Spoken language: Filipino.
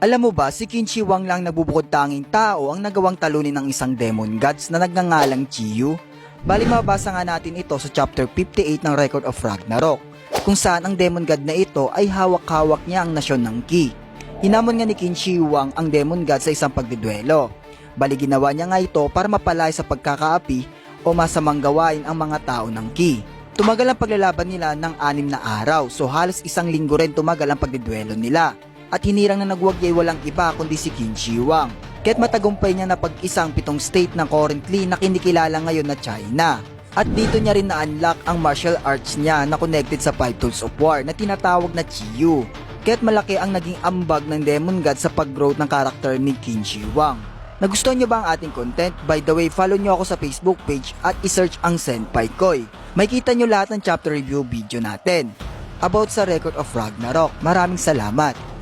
Alam mo ba, si Qin Shi Huang lang nagbubukod tanging tao ang nagawang talunin ng isang demon gods na nagngangalang Chiyu. Bali mabasa nga natin ito sa chapter 58 ng Record of Ragnarok, kung saan ang demon god na ito ay hawak-hawak niya ang nasyon ng Ki. Hinamon nga ni Qin Shi Huang ang demon god sa isang pagdidwelo. Bali ginawa niya nga ito para mapalay sa pagkakaapi o masamang gawain ang mga tao ng Ki. Tumagal ang paglalaban nila ng 6 na araw, so halos 1 linggo rin tumagal ang pagdidwelo nila. At hinirang na nagwagyay walang iba kundi si Qin Shi Huang. Kaya't matagumpay niya na pag-isang 7 state na currently na kinikilala ngayon na China. At dito niya rin na-unlock ang martial arts niya na connected sa 5 tools of war na tinatawag na Chiyu. Kaya't malaki ang naging ambag ng demon god sa pag-growth ng karakter ni Qin Shi Huang. Nagustuhan niyo ba ang ating content? By the way, follow niyo ako sa Facebook page at isearch ang Senpai Koy. May kita niyo lahat ng chapter review video natin about sa Record of Ragnarok. Maraming salamat!